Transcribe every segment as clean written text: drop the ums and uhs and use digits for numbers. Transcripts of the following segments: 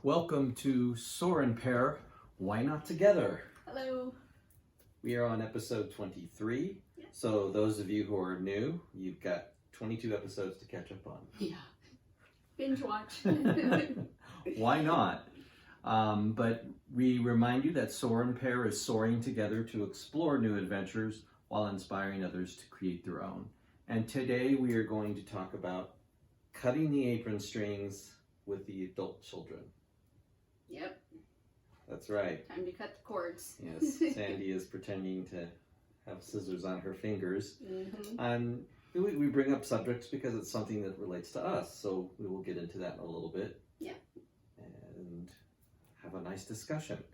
Welcome to Soar and Pair, Why Not Together? Hello. We are on episode 23. Yeah. So those of you who are new, you've got 22 episodes to catch up on. Yeah. Binge watch. Why not? But we remind you that Soar and Pair is soaring together to explore new adventures while inspiring others to create their own. And today we are going to talk about cutting the apron strings with the adult children. Yep. That's right. Time to cut the cords. Yes, Sandy is pretending to have scissors on her fingers. Mm-hmm. And we bring up subjects because it's something that relates to us, so we will get into that in a little bit. Yeah. And have a nice discussion.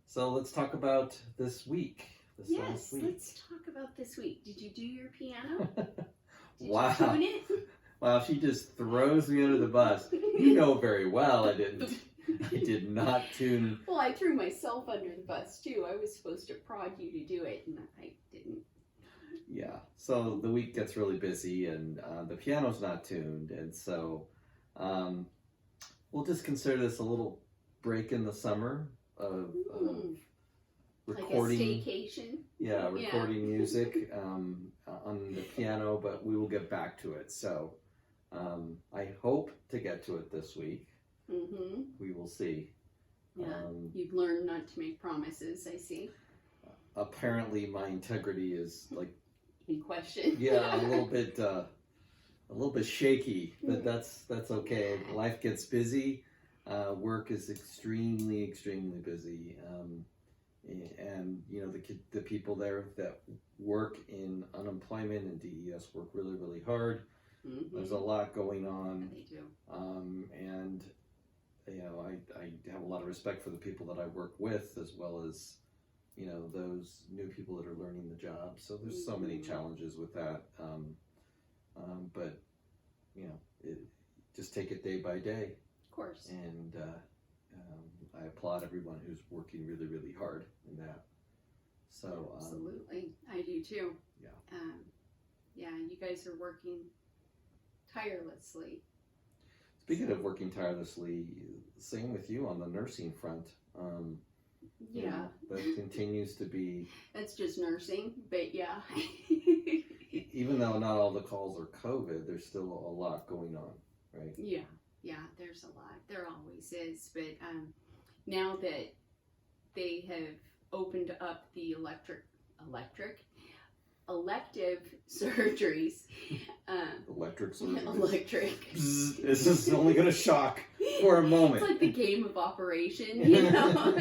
So let's talk about this week. Yes, let's talk about this week. Did you do your piano? Wow. Did you tune it? Wow, she just throws me under the bus. You know very well I didn't. I did not tune. Well, I threw myself under the bus too. I was supposed to prod you to do it, and I didn't. Yeah, so the week gets really busy, and the piano's not tuned, and so we'll just consider this a little break in the summer of recording. Like a staycation. Yeah, recording music on the piano, but we will get back to it. So I hope to get to it this week. Mm-hmm. We will see. Yeah, you've learned not to make promises, I see. Apparently my integrity is like in question. Yeah, a little bit shaky, but that's okay. Life gets busy. Work is extremely busy. And you know, the people there that work in unemployment and DES work really hard. Mm-hmm. There's a lot going on. Yeah, they do. And you know, I have a lot of respect for the people that I work with, as well as, you know, those new people that are learning the job. So there's so many challenges with that. But you know, just take it day by day. Of course. And I applaud everyone who's working really hard in that. So absolutely, I do too. Yeah. Yeah, you guys are working tirelessly. Speaking of working tirelessly, same with you on the nursing front. Yeah. You know, that continues to be. That's just nursing, but yeah. Even though not all the calls are COVID, there's still a lot going on, right? Yeah, there's a lot. There always is, but now that they have opened up the elective surgeries. Electric surgery. Electric. Bzz, this is only going to shock for a moment. It's like the game of Operation, you know.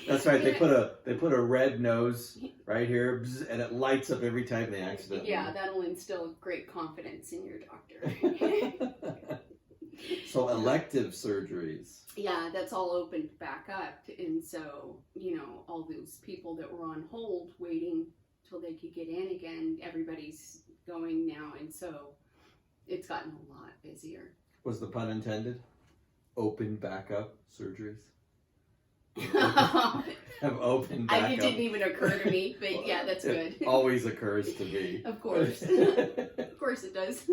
That's right. They put a red nose right here, bzz, and it lights up every time they accidentally. Yeah, that'll instill great confidence in your doctor. So elective surgeries. Yeah, that's all opened back up, and so, you know, all those people that were on hold waiting till they could get in again, everybody's going now, and so it's gotten a lot busier. Was the pun intended? Open back up surgeries? Have opened back up. It didn't even occur to me, but yeah, that's good. It always occurs to me. Of course. Of course it does.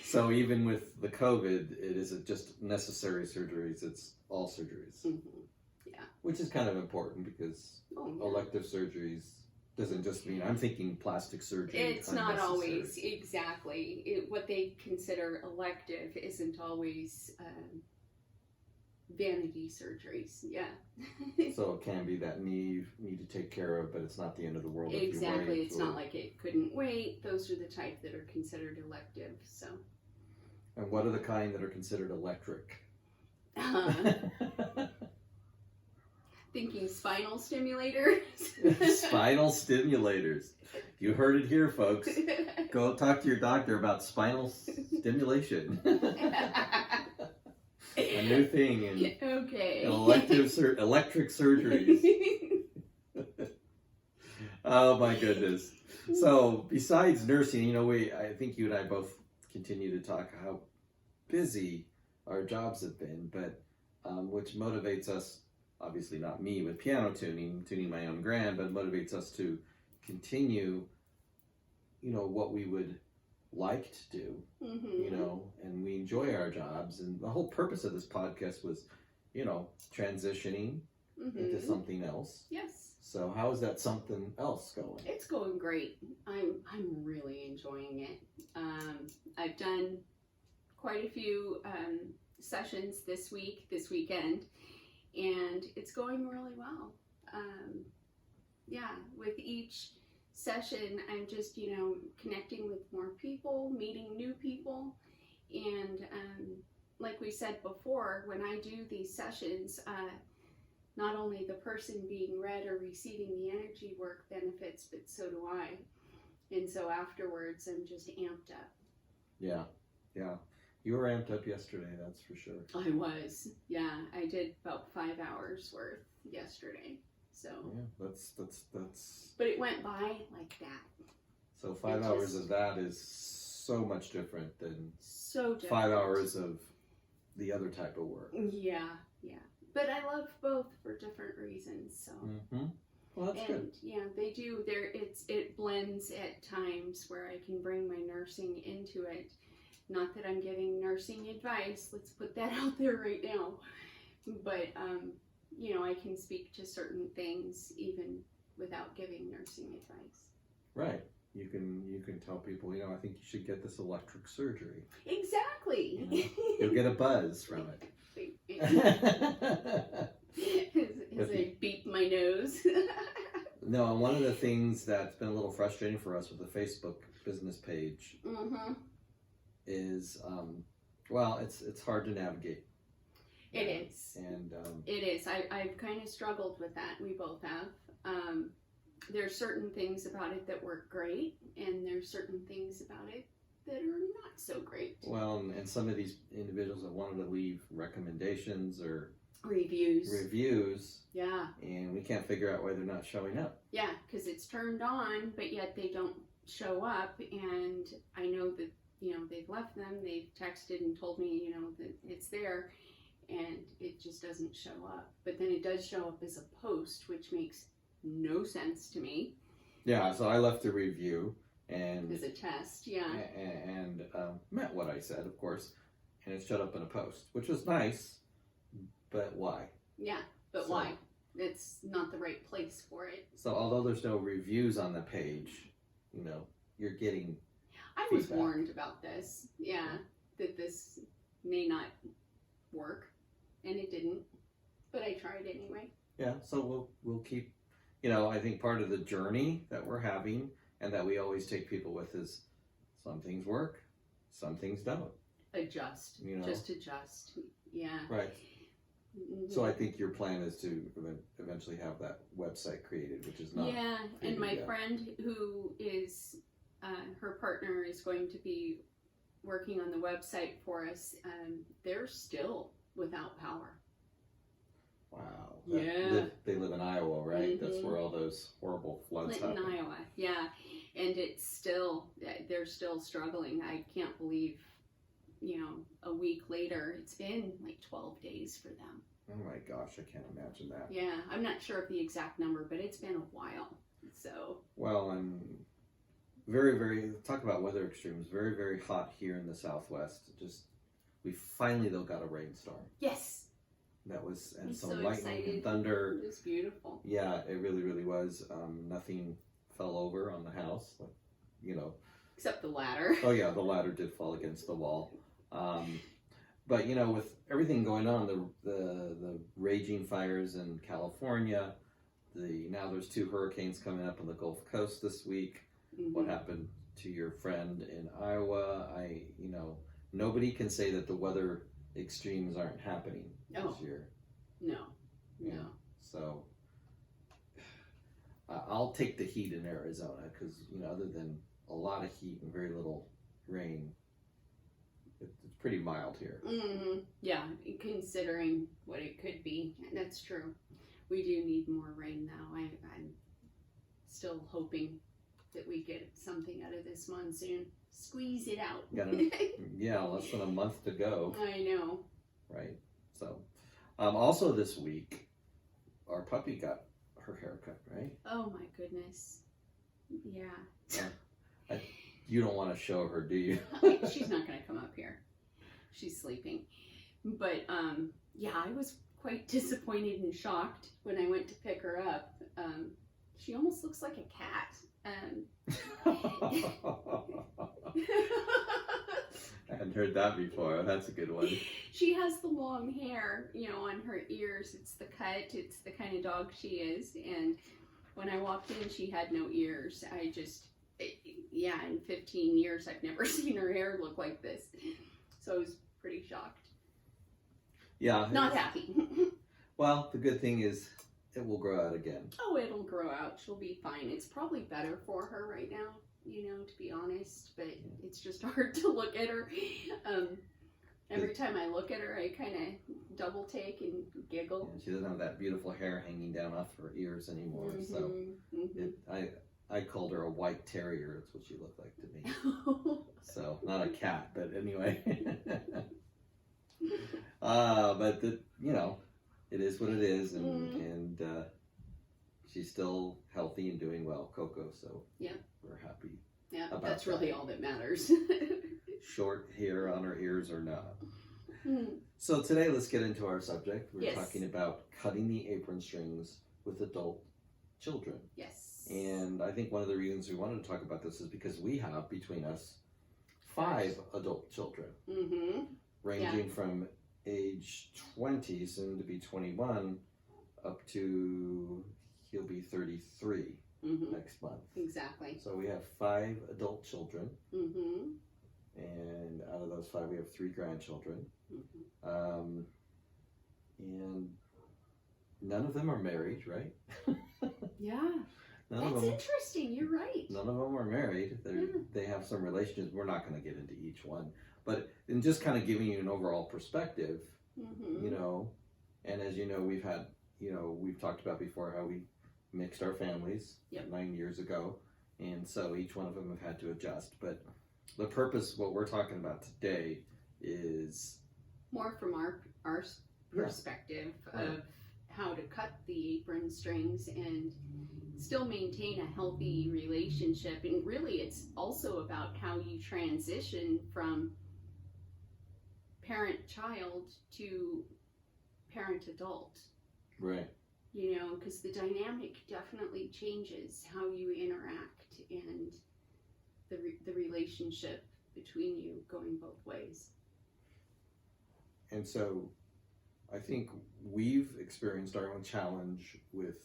So even with the COVID, it isn't just necessary surgeries, it's all surgeries. Mm-hmm. Yeah. Which is kind of important because elective surgeries doesn't just mean I'm thinking plastic surgery. It's not always, exactly. What they consider elective isn't always vanity surgeries. Yeah. So it can be that knee you need to take care of, but it's not the end of the world. Exactly. It's not like it couldn't wait. Those are the type that are considered elective. So. And what are the kind that are considered electric? Thinking spinal stimulators. Spinal stimulators. You heard it here, folks. Go talk to your doctor about spinal stimulation. A new thing in electric surgeries. Oh my goodness. So besides nursing, you know, I think you and I both continue to talk how busy our jobs have been, but which motivates us, obviously not me with piano tuning my own grand, but motivates us to continue, you know, what we would like to do, Mm-hmm. you know, and we enjoy our jobs. And the whole purpose of this podcast was, you know, transitioning Mm-hmm. into something else. Yes. So how is that something else going? It's going great. I'm really enjoying it. I've done quite a few sessions this weekend, and it's going really well. Yeah, with each session, I'm just, you know, connecting with more people, meeting new people, and like we said before, when I do these sessions, not only the person being read or receiving the energy work benefits, but so do I. And so afterwards, I'm just amped up. Yeah, yeah. You were amped up yesterday, that's for sure. I was. Yeah, I did about 5 hours worth yesterday. So. Yeah, that's. But it went by like that. So 5 hours of that is so much different than so different. 5 hours of the other type of work. Yeah, yeah. But I love both for different reasons. So. Mm-hmm. Well, that's good. Yeah, they do. It blends at times where I can bring my nursing into it. Not that I'm giving nursing advice. Let's put that out there right now. But you know, I can speak to certain things even without giving nursing advice. Right. You can tell people, you know, I think you should get this electric surgery. Exactly. You know, you'll get a buzz from it. As I beat my nose. No, and one of the things that's been a little frustrating for us with the Facebook business page mm-hmm. is, well, it's hard to navigate. It is. And it is. I've kind of struggled with that. We both have. There's certain things about it that work great, and there's certain things about it that are not so great. Well, and some of these individuals have wanted to leave recommendations or reviews. Yeah. And we can't figure out why they're not showing up. Yeah, because it's turned on, but yet they don't show up. And I know that, you know, they've left them. They've texted and told me, you know, that it's there, and it just doesn't show up. But then it does show up as a post, which makes no sense to me. Yeah, so I left a review and as a test, yeah, and meant what I said, of course, and it showed up in a post, which was nice, but why? Yeah, but why? It's not the right place for it. So although there's no reviews on the page, you know, you're getting I was warned about this, yeah, that this may not work, and it didn't, but I tried anyway. Yeah, so we'll keep, you know, I think part of the journey that we're having and that we always take people with is some things work, some things don't. Adjust, you know? Just adjust, yeah. Right. Mm-hmm. So I think your plan is to eventually have that website created, which is not. Yeah, and my yet. friend who is, her partner is going to be working on the website for us. They're still without power. Wow. Yeah. They live in Iowa, right? Mm-hmm. That's where all those horrible floods Clinton, happen. Iowa, yeah. And it's still, they're still struggling. I can't believe, you know, a week later, it's been like 12 days for them. Oh my gosh, I can't imagine that. Yeah, I'm not sure of the exact number, but it's been a while. So. Well, and very, very, talk about weather extremes, very, very hot here in the Southwest. We finally, though, got a rainstorm. Yes. That was, and I'm some so lightning excited. and thunder. It was beautiful. Yeah, it really, really was. Nothing fell over on the house, like, you know. Except the ladder. Oh yeah, the ladder did fall against the wall. But you know, with everything going on, the raging fires in California, now there's 2 hurricanes coming up on the Gulf Coast this week. Mm-hmm. What happened to your friend in Iowa? You know, nobody can say that the weather extremes aren't happening this year. No. Yeah. So I'll take the heat in Arizona because, you know, other than a lot of heat and very little rain, it's pretty mild here. Mm-hmm. Yeah, considering what it could be. That's true. We do need more rain now. I'm still hoping that we get something out of this monsoon. Squeeze it out. Yeah, less than a month to go. I know. Right. So, also this week, our puppy got her haircut, right? Oh my goodness. Yeah. you don't want to show her, do you? She's not going to come up here. She's sleeping. But yeah, I was quite disappointed and shocked when I went to pick her up. She almost looks like a cat. I hadn't heard that before. That's a good one. She has the long hair, you know, on her ears. It's the cut. It's the kind of dog she is. And when I walked in, she had no ears. Yeah, in 15 years, I've never seen her hair look like this. So I was pretty shocked. Yeah. Not happy. Well, the good thing is it will grow out again. Oh, it'll grow out. She'll be fine. It's probably better for her right now, you know, to be honest. But it's just hard to look at her. Every time I look at her, I kind of double take and giggle. Yeah, she doesn't have that beautiful hair hanging down off her ears anymore. So I called her a white terrier. That's what she looked like to me. So not a cat, but anyway. But you know, it is what it is, and she's still healthy and doing well, Coco. So yeah, we're happy. Yeah, about that's really all that matters. Short hair on her ears or not. So today, let's get into our subject. We're talking about cutting the apron strings with adult children. Yes. And I think one of the reasons we wanted to talk about this is because we have between us 5 adult children, ranging from age 20, soon to be 21, up to he'll be 33 next month. Exactly. So we have 5 adult children, and out of those 5, we have 3 grandchildren, and none of them are married, right? Yeah. That's interesting. You're right. None of them are married. They have some relationships. We're not going to get into each one, but in just kind of giving you an overall perspective, you know, and as you know, we've talked about before how we mixed our families 9 years ago, and so each one of them have had to adjust. But the purpose, what we're talking about today, is more from our perspective of how to cut the apron strings and still maintain a healthy relationship. And really, it's also about how you transition from parent-child to parent-adult. Right. You know, because the dynamic definitely changes how you interact and the relationship between you going both ways. And so I think we've experienced our own challenge with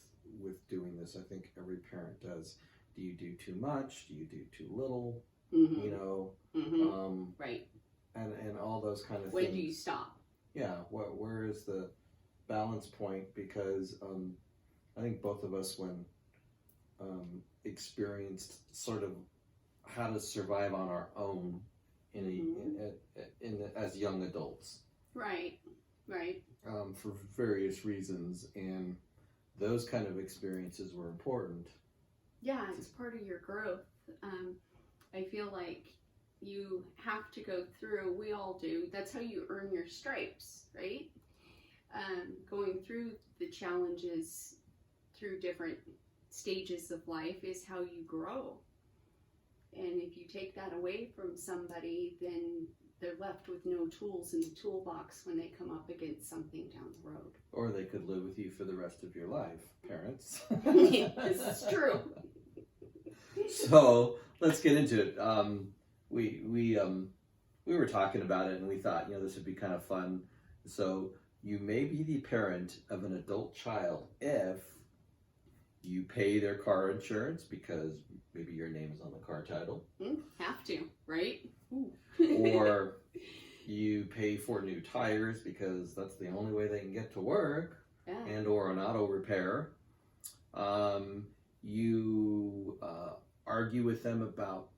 doing this. I think every parent does. Do you do too much? Do you do too little? You know, right. And all those kind of when things. When do you stop? Yeah. Where is the balance point? Because I think both of us, when experienced sort of how to survive on our own as young adults. Right. Right. For various reasons, and those kind of experiences were important. Yeah, it's part of your growth. I feel like you have to go through, we all do, that's how you earn your stripes, right? Going through the challenges through different stages of life is how you grow. And if you take that away from somebody, then they're left with no tools in the toolbox when they come up against something down the road. Or they could live with you for the rest of your life, parents. This is true. So let's get into it. We were talking about it, and we thought, you know, this would be kind of fun. So you may be the parent of an adult child if you pay their car insurance because maybe your name is on the car title. Have to, right? Or you pay for new tires because that's the only way they can get to work, and or an auto repair. You argue with them about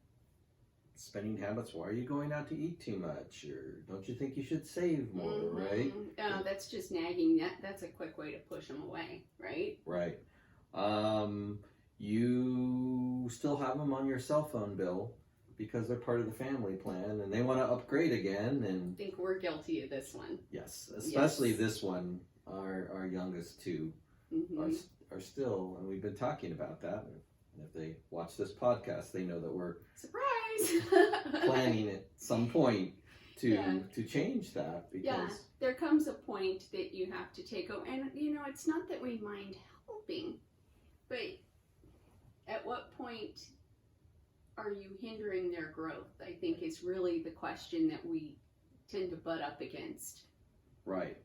spending habits. Why are you going out to eat too much? Or don't you think you should save more, right? That's just nagging. That's a quick way to push them away, right? Right. You still have them on your cell phone bill because they're part of the family plan and they want to upgrade again. And I think we're guilty of this one. Yes, especially this one. Our youngest two are still, and we've been talking about that. And if they watch this podcast, they know that we're Surprise! planning at some point to Yeah. to change that, Yeah, because there comes a point that you have to take over. And, it's not that we mind helping, but at what point are you hindering their growth? I think is really the question that we tend to butt up against. right.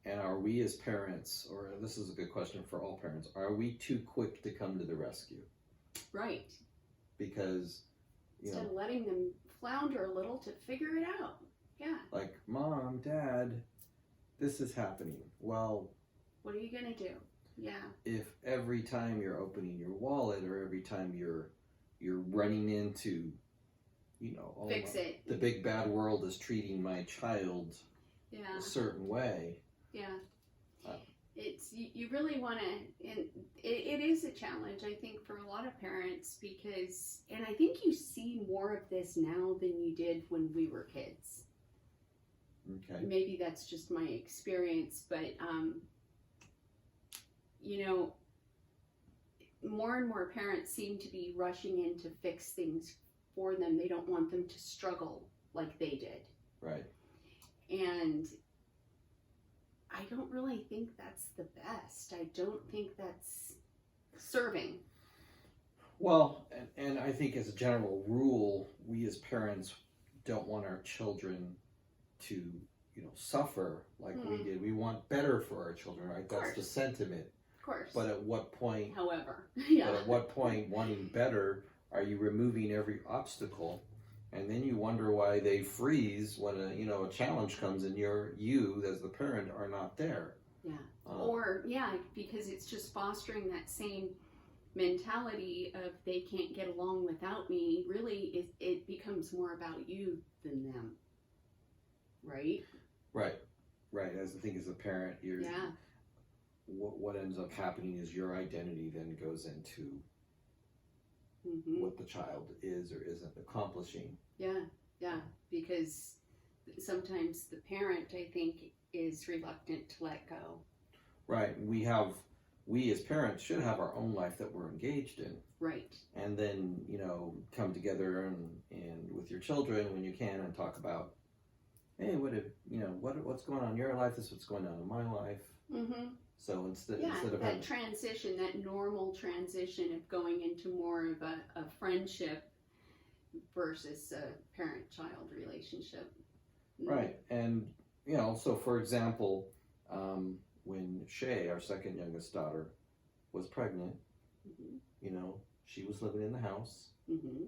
And are we as parents, or this is a good question for all parents, are we too quick to come to the rescue? Right. Because, Instead of letting them flounder a little to figure it out. Yeah. like, Mom, Dad, this is happening. Well, What are you going to do? Yeah. if every time you're opening your wallet, or every time you're running into, oh, Fix it. the big bad world is treating my child Yeah. a certain way. Yeah. Uh, It's, you really want to, and it is a challenge, I think, for a lot of parents because, and I think you see more of this now than you did when we were kids. Okay. Maybe that's just my experience, but, more and more parents seem to be rushing in to fix things for them. They don't want them to struggle like they did. Right. And I don't really think that's the best. I don't think that's serving. Well, and I think as a general rule, we as parents don't want our children to, suffer like we did. We want better for our children, right? That's the sentiment. Of course. But at what point, However, yeah. but at what point, wanting better, are you removing every obstacle? And then you wonder why they freeze when a challenge comes and you as the parent are not there. Yeah. Because it's just fostering that same mentality of they can't get along without me. Really, it becomes more about you than them. Right? Right. As I think as a parent, what ends up happening is your identity then goes into what the child is or isn't accomplishing. Yeah, because sometimes the parent, I think, is reluctant to let go. Right. We as parents should have our own life that we're engaged in. Right. And then, come together and with your children when you can and talk about, hey, what's going on in your life? This is what's going on in my life. Mm-hmm. So instead of that transition, that normal transition of going into more of a friendship versus a parent-child relationship. Right. And, so for example, when Shay, our second youngest daughter, was pregnant, she was living in the house. Mm-hmm.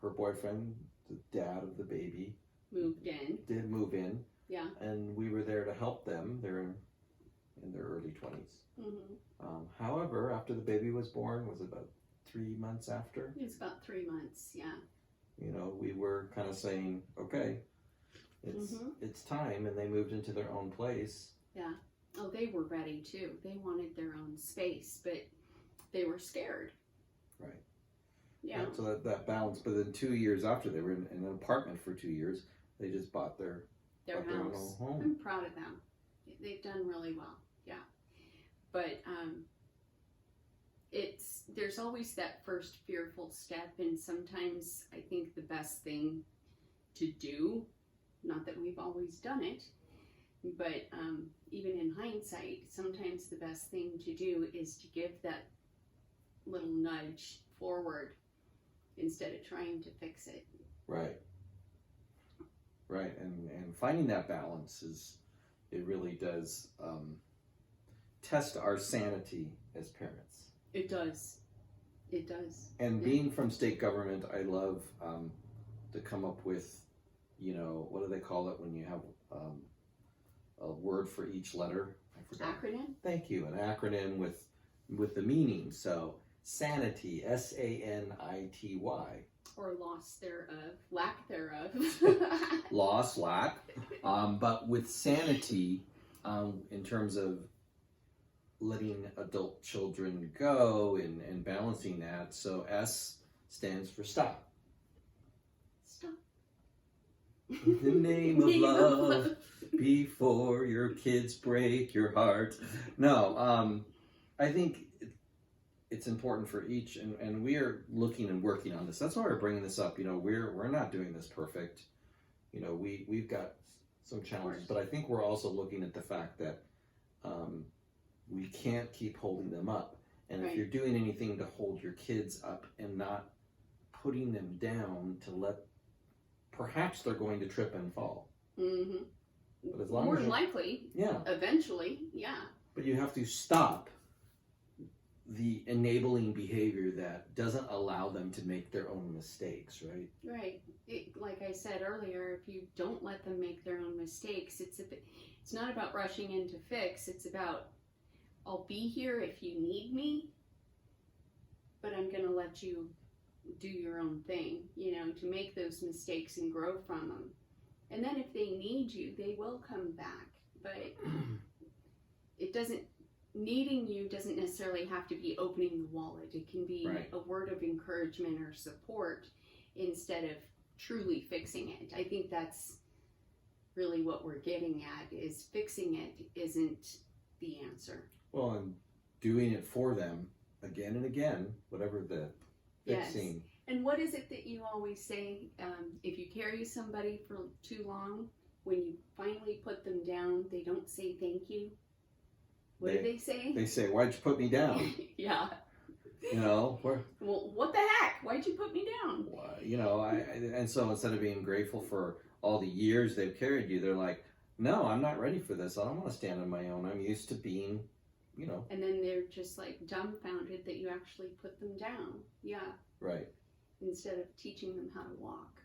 Her boyfriend, the dad of the baby, did move in. Yeah. And we were there to help them. They're in their early 20s. Mm-hmm. However, after the baby was born, was it about 3 months after? It was about 3 months, yeah. We were kind of saying, okay, it's time, and they moved into their own place. Yeah. Oh, they were ready too. They wanted their own space, but they were scared. Right. Yeah. And so that balance, but then 2 years after, they were in an apartment for 2 years, they just bought their own home. I'm proud of them. They've done really well. Yeah. But there's always that first fearful step, and sometimes I think the best thing to do, not that we've always done it, but even in hindsight, sometimes the best thing to do is to give that little nudge forward instead of trying to fix it. Right. And finding that balance it really does test our sanity as parents. It does. And being from state government, I love to come up with, what do they call it when you have a word for each letter? I forgot. Acronym? Thank you. An acronym with the meaning. So sanity, SANITY. Or loss thereof, lack thereof. Loss, lack. But with sanity, in terms of letting adult children go and balancing that. So S stands for stop. Stop. In the name of love, before your kids break your heart. No, I think it's important for each, and we are looking and working on this. That's why we're bringing this up. You know, we're not doing this perfect. You know, we've got some challenges, but I think we're also looking at the fact that we can't keep holding them up. And if you're doing anything to hold your kids up and not putting them down to let, perhaps they're going to trip and fall. Mm-hmm. But as long More as than likely. Yeah. Eventually, yeah. But you have to stop the enabling behavior that doesn't allow them to make their own mistakes, right? Right. Like I said earlier, if you don't let them make their own mistakes, it's not about rushing in to fix. It's about, I'll be here if you need me, but I'm going to let you do your own thing, you know, to make those mistakes and grow from them. And then if they need you, they will come back. But it doesn't, needing you doesn't necessarily have to be opening the wallet. It can be a word of encouragement or support instead of truly fixing it. I think that's really what we're getting at, is fixing it isn't the answer. Well, and doing it for them again and again, whatever the fixing. Yes. And what is it that you always say? If you carry somebody for too long, when you finally put them down, they don't say thank you. What do they say? They say, "Why'd you put me down?" Yeah. You know, well, what the heck? Why'd you put me down? You know, and so instead of being grateful for all the years they've carried you, they're like, "No, I'm not ready for this. I don't want to stand on my own. I'm used to being, you know." And then they're just like dumbfounded that you actually put them down. Yeah. Right. Instead of teaching them how to walk.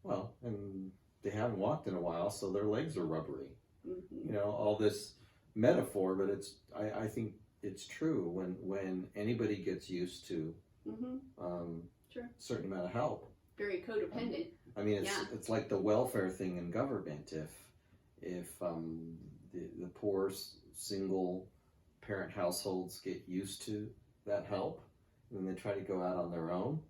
Well, and they haven't walked in a while, so their legs are rubbery. Mm-hmm. You know, all this metaphor, but I think it's true when anybody gets used to Sure. a certain amount of help. Very codependent. I mean, it's like the welfare thing in government. If the poor single parent households get used to that help, and then they try to go out on their own,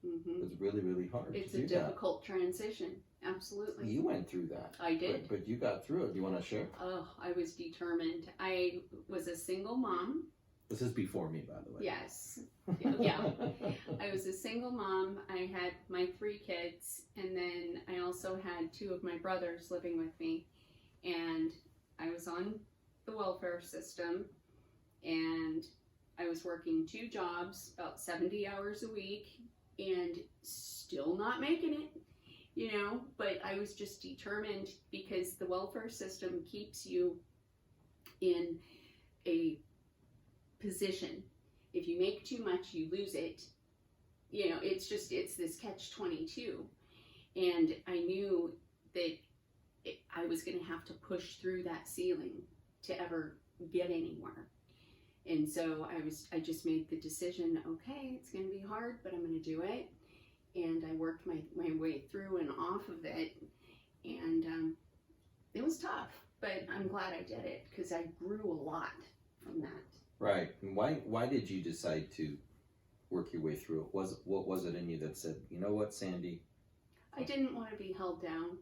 it's really, really hard. It's to do a difficult transition. Absolutely. You went through that. I did. But you got through it. Do you want to share? Oh, I was determined. I was a single mom. This is before me, by the way. Yes. Yeah. I was a single mom. I had my 3 kids, and then I also had 2 of my brothers living with me. And I was on the welfare system, and I was working 2 jobs, about 70 hours a week, and still not making it. You know, but I was just determined, because the welfare system keeps you in a position. If you make too much, you lose it. You know, it's this catch-22. And I knew that I was going to have to push through that ceiling to ever get anywhere. And so I just made the decision, okay, it's going to be hard, but I'm going to do it. And I worked my way through and off of it, and it was tough, but I'm glad I did it, because I grew a lot from that. Right. And why did you decide to work your way through it? What was it in you that said, you know what, Sandy? I didn't want to be held down,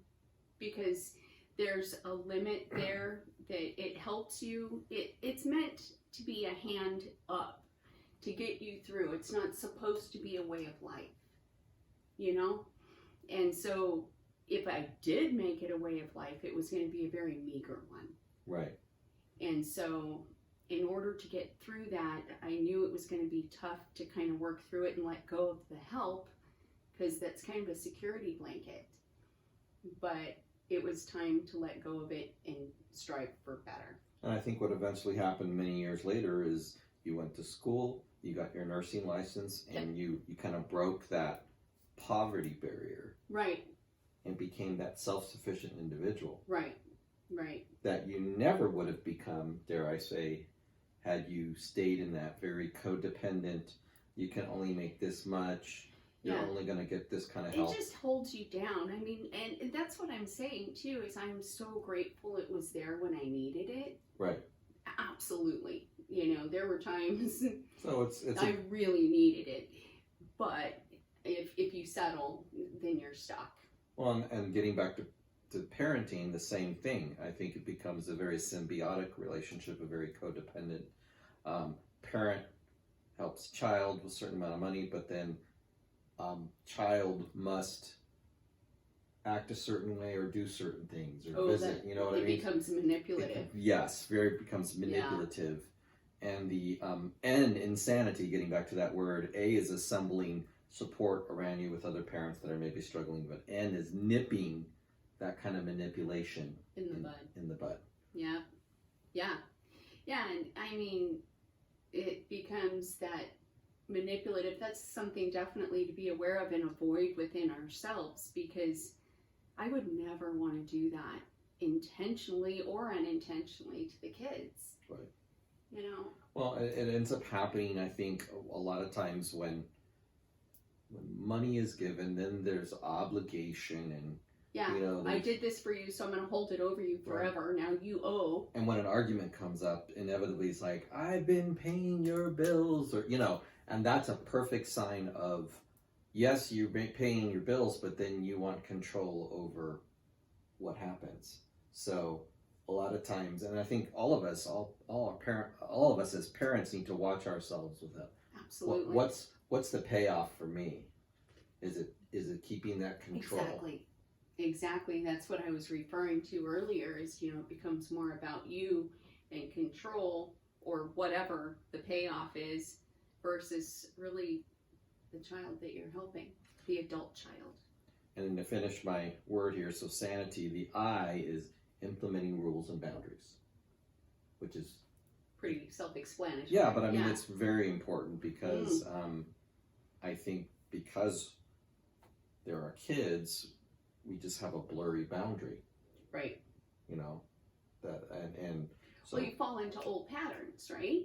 because there's a limit there that it helps you. It's meant to be a hand up to get you through. It's not supposed to be a way of life. You know? And so if I did make it a way of life, it was going to be a very meager one. Right. And so in order to get through that, I knew it was going to be tough to kind of work through it and let go of the help, because that's kind of a security blanket. But it was time to let go of it and strive for better. And I think what eventually happened many years later is you went to school, you got your nursing license, and you kind of broke that poverty barrier. Right. And became that self-sufficient individual. Right. Right. That you never would have become, dare I say, had you stayed in that very codependent, you can only make this much, you're only going to get this kind of help. It just holds you down. I mean, and that's what I'm saying too, is I'm so grateful it was there when I needed it. Right. Absolutely. You know, there were times so I really needed it. But if you settle, then you're stuck. Well, and getting back to parenting, the same thing. I think it becomes a very symbiotic relationship, a very codependent. Parent helps child with a certain amount of money, but then child must act a certain way or do certain things or visit. You know what I mean? It becomes manipulative. Yes, becomes manipulative. And the N, insanity, getting back to that word. A is assembling support around you with other parents that are maybe struggling, but N is nipping that kind of manipulation in the bud. In the bud. Yeah. And I mean, it becomes that manipulative. That's something definitely to be aware of and avoid within ourselves, because I would never want to do that intentionally or unintentionally to the kids. Right. You know? Well, it ends up happening, I think, a lot of times when money is given, then there's obligation and, yeah, you know, I did this for you, so I'm going to hold it over you forever. Right. Now you owe. And when an argument comes up, inevitably it's like, I've been paying your bills, or, you know, and that's a perfect sign of, yes, you're paying your bills, but then you want control over what happens. So a lot of times, and I think all of us as parents need to watch ourselves with that. Absolutely. What's the payoff for me? Is it keeping that control? Exactly. That's what I was referring to earlier, is, you know, it becomes more about you and control, or whatever the payoff is, versus really the child that you're helping, the adult child. And then to finish my word here, so sanity, the I is implementing rules and boundaries, which is pretty self-explanatory. Yeah, but I mean, it's very important because I think because there are kids, we just have a blurry boundary. Right. You know, that and so. Well, you fall into old patterns, right?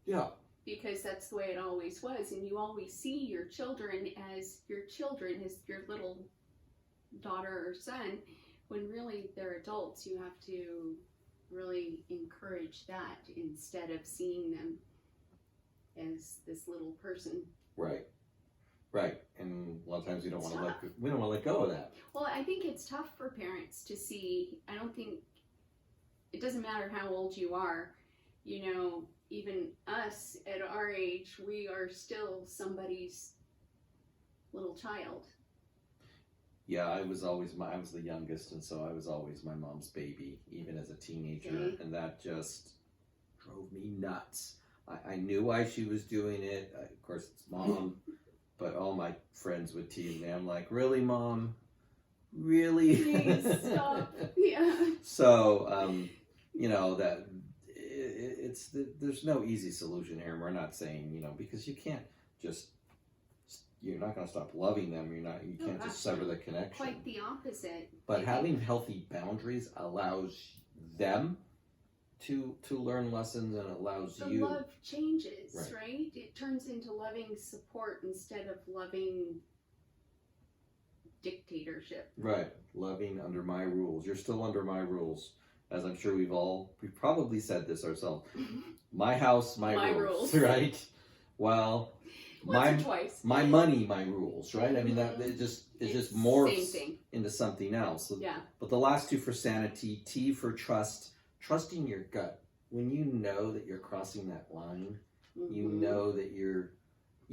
Yeah. Because that's the way it always was, and you always see your children as your little daughter or son, when really they're adults. You have to really encourage that instead of seeing them as this little person. Right. And a lot of times we don't want to let go of that. Well, I think it's tough for parents to see. I don't think it doesn't matter how old you are, you know, even us at our age, we are still somebody's little child. Yeah, I was the youngest, and so I was always my mom's baby, even as a teenager, and that just drove me nuts. I knew why she was doing it. Of course, it's mom, but all my friends would tease me. I'm like, really, Mom? Really? Please stop. Yeah. So, you know, that there's no easy solution here, and we're not saying, you know, because you can't just. You're not going to stop loving them. You can't just sever the connection. Quite the opposite. But having healthy boundaries allows them to learn lessons, and allows you. The love changes, right? It turns into loving support instead of loving dictatorship. Right. Loving under my rules. You're still under my rules. As I'm sure we've probably said this ourselves. My house, my rules. Right? Well, twice. My money, my rules, right? I mean, that it just morphs into something else. So, yeah. But the last two for sanity, T for trust, trusting your gut. When you know that you're crossing that line, you know that you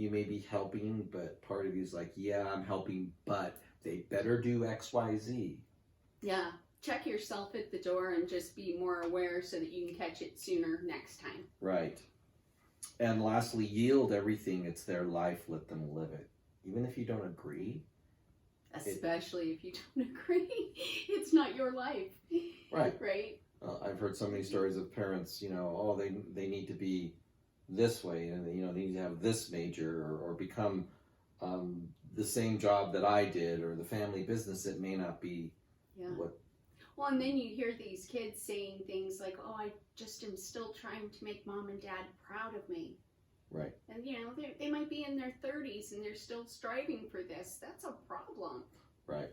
may be helping, but part of you is like, yeah, I'm helping, but they better do X, Y, Z. Yeah. Check yourself at the door and just be more aware so that you can catch it sooner next time. Right. And lastly, yield everything. It's their life. Let them live it. Even if you don't agree. Especially if you don't agree. It's not your life. Right. Right? I've heard so many stories of parents, you know, oh, they need to be this way, and, you know, they need to have this major or become the same job that I did, or the family business. It may not be what. Well, and then you hear these kids saying things like, oh, I just am still trying to make mom and dad proud of me. Right. And, you know, they might be in their 30s and they're still striving for this. That's a problem. Right.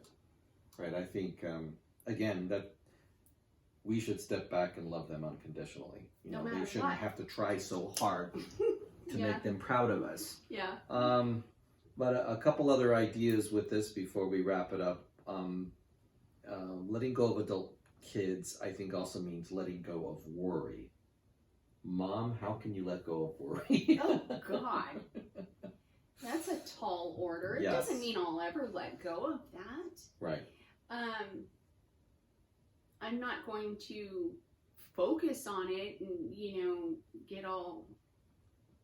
I think, again, that we should step back and love them unconditionally. You know, they shouldn't have to try so hard to make them proud of us. Yeah. But a couple other ideas with this before we wrap it up. Letting go of adult kids, I think, also means letting go of worry. Mom, how can you let go of worry? Oh, God. That's a tall order. It Yes. doesn't mean I'll ever let go of that. Right. I'm not going to focus on it and, get all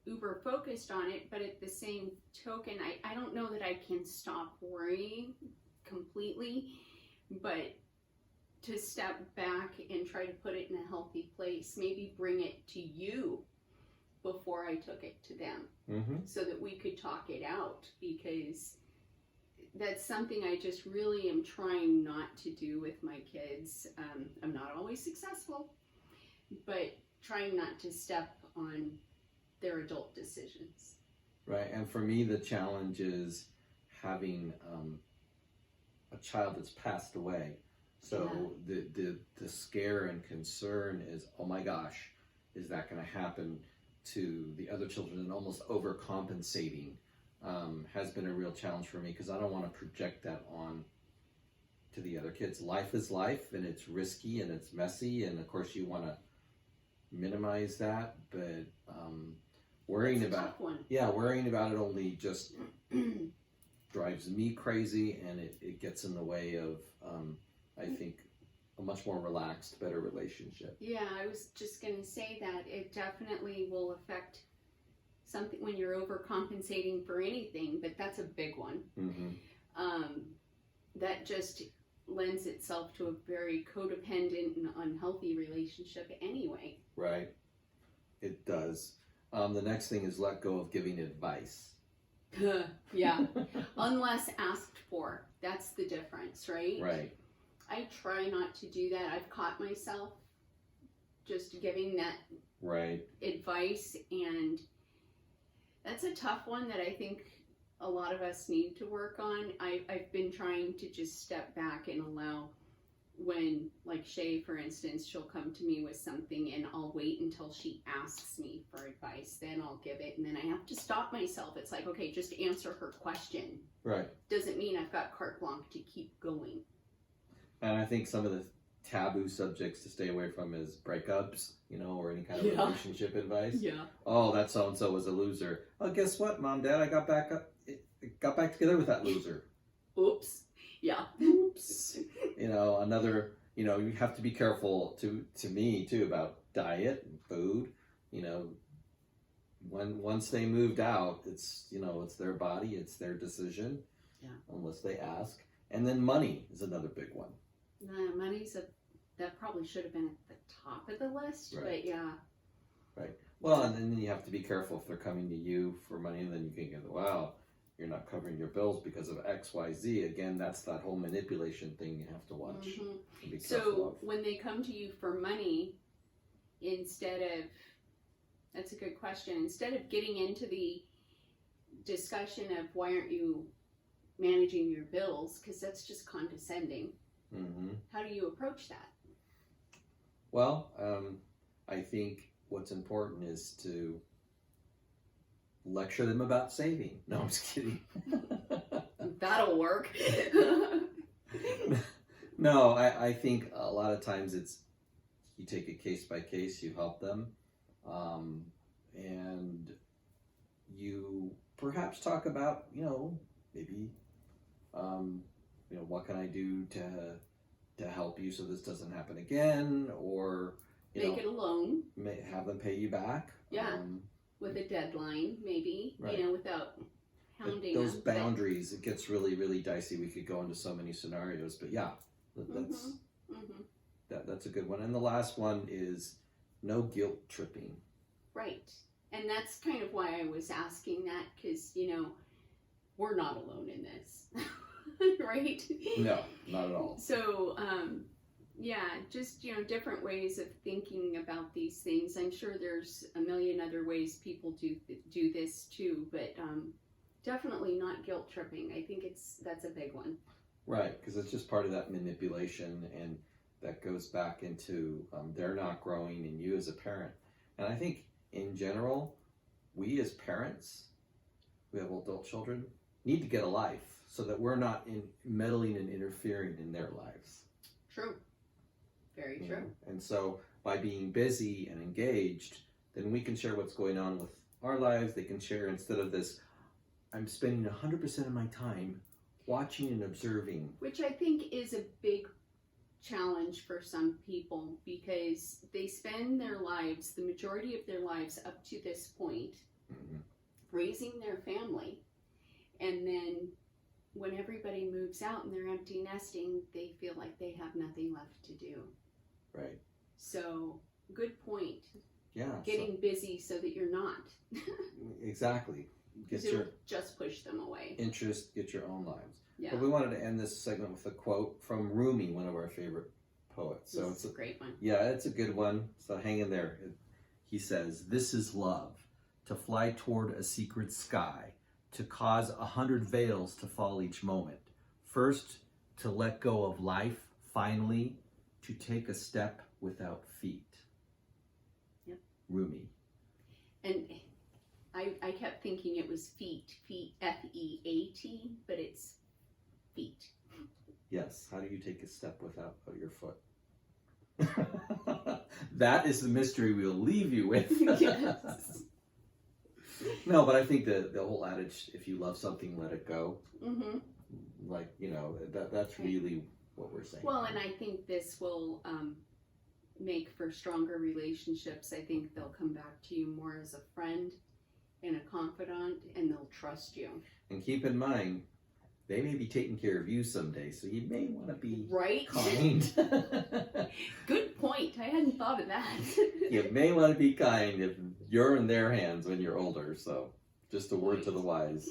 uber focused on it, but at the same token, I don't know that I can stop worrying completely, but to step back and try to put it in a healthy place, maybe bring it to you before I took it to them, so that we could talk it out, because that's something I just really am trying not to do with my kids. I'm not always successful, but trying not to step on their adult decisions. Right. And for me, the challenge is having a child that's passed away. So the scare and concern is, oh my gosh, is that going to happen to the other children? And almost overcompensating has been a real challenge for me, because I don't want to project that on to the other kids. Life is life, and it's risky and it's messy, and of course you want to minimize that, but worrying about it only just drives me crazy, and it gets in the way of I think a much more relaxed, better relationship. Yeah, I was just going to say that it definitely will affect something when you're overcompensating for anything, but that's a big one. That just lends itself to a very codependent and unhealthy relationship anyway. Right. It does. The next thing is let go of giving advice. Yeah. Unless asked for. That's the difference, right? Right. I try not to do that. I've caught myself just giving that advice, and that's a tough one that I think a lot of us need to work on. I've been trying to just step back and allow, when, like Shay, for instance, she'll come to me with something and I'll wait until she asks me for advice. Then I'll give it, and then I have to stop myself. It's like, okay, just answer her question. Right. Doesn't mean I've got carte blanche to keep going. And I think some of the taboo subjects to stay away from is breakups, or any kind of relationship advice. Yeah. Oh, that so-and-so was a loser. Oh, guess what, Mom, Dad? I got back together with that loser. Oops. Yeah. Oops. Another, you have to be careful to me too about diet and food. Once they moved out, it's their body, it's their decision. Yeah. Unless they ask. And then money is another big one. Money's that probably should have been at the top of the list, but yeah. Right. Well, and then you have to be careful if they're coming to you for money, and then you can go, wow, you're not covering your bills because of X, Y, Z. Again, that's that whole manipulation thing you have to watch. And be careful of. When they come to you for money, that's a good question. Instead of getting into the discussion of why aren't you managing your bills, because that's just condescending. How do you approach that? Well, I think what's important is to lecture them about saving. No, I'm just kidding. That'll work. No, I think a lot of times it's, you take it case by case, you help them, and you perhaps talk about, maybe, what can I do to help you so this doesn't happen again, or make it a loan. Have them pay you back. Yeah, with a deadline, maybe. Without hounding those them, boundaries. It gets really, really dicey. We could go into so many scenarios, but yeah, that's a good one. And the last one is no guilt tripping. Right, and that's kind of why I was asking that, because we're not alone in this. Right? No, not at all. So, just, different ways of thinking about these things. I'm sure there's a million other ways people do this too, but definitely not guilt tripping. I think that's a big one. Right, because it's just part of that manipulation, and that goes back into they're not growing and you as a parent. And I think in general, we as parents, we have adult children, need to get a life, so that we're not meddling and interfering in their lives. True. Very true. And so by being busy and engaged, then we can share what's going on with our lives. They can share, instead of this, I'm spending 100% of my time watching and observing. Which I think is a big challenge for some people, because they spend their lives, the majority of their lives up to this point, raising their family. And then when everybody moves out and they're empty nesting, they feel like they have nothing left to do. Right. So, good point. Yeah. Getting busy so that you're not. Exactly. Because it'll just push them away. Interest, get your own lives. Yeah. But we wanted to end this segment with a quote from Rumi, one of our favorite poets. So it's a great one. Yeah, it's a good one. So hang in there. He says, "This is love, to fly toward a secret sky, to cause 100 veils to fall each moment. First, to let go of life, finally, to take a step without feet." Yep. Rumi. And I kept thinking it was feet, F-E-A-T, but it's feet. Yes. How do you take a step without your foot? That is the mystery we'll leave you with. Yes. No, but I think the whole adage, if you love something, let it go. Mm-hmm. Like, that's really what we're saying. Well, and I think this will make for stronger relationships. I think they'll come back to you more as a friend and a confidant, and they'll trust you. And keep in mind, they may be taking care of you someday, so you may want to be kind. Good point. I hadn't thought of that. You may want to be kind if you're in their hands when you're older. So, just a word to the wise.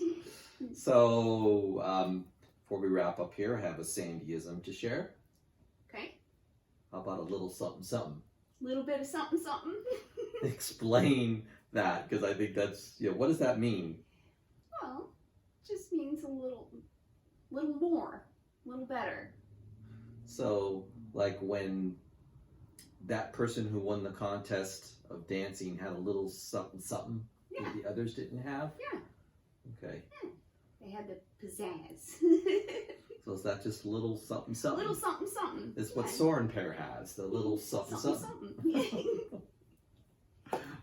So, before we wrap up here, I have a Sandyism to share. Okay. How about a little something, something? A little bit of something, something. Explain that, because I think that's, what does that mean? Well, it just means a little more, a little better. So, like when that person who won the contest of dancing had a little something, something that the others didn't have? Yeah. Okay. Yeah. They had the pizzazz. So is that just a little something, something? Little something, something. It's what Soren Pear has, the little something, something.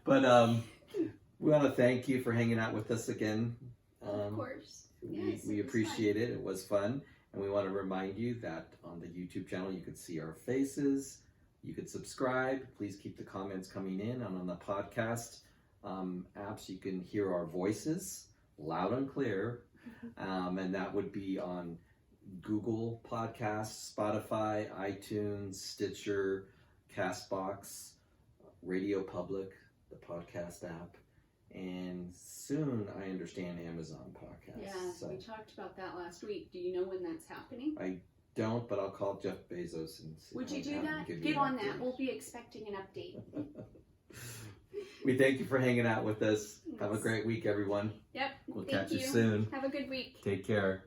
But we want to thank you for hanging out with us again. Of course. Yes, we appreciate it. It was fun. And we want to remind you that on the YouTube channel, you could see our faces. You could subscribe. Please keep the comments coming in. And on the podcast apps, you can hear our voices loud and clear. And that would be on Google Podcasts, Spotify, iTunes, Stitcher, Castbox, Radio Public, the podcast app, and soon, I understand, Amazon Podcasts. Yeah, so we talked about that last week. Do you know when that's happening? I don't, but I'll call Jeff Bezos and see. Would you do that? Get on that. We'll be expecting an update. We thank you for hanging out with us. Have a great week, everyone. Yep. We'll Thank catch you soon. Have a good week. Take care.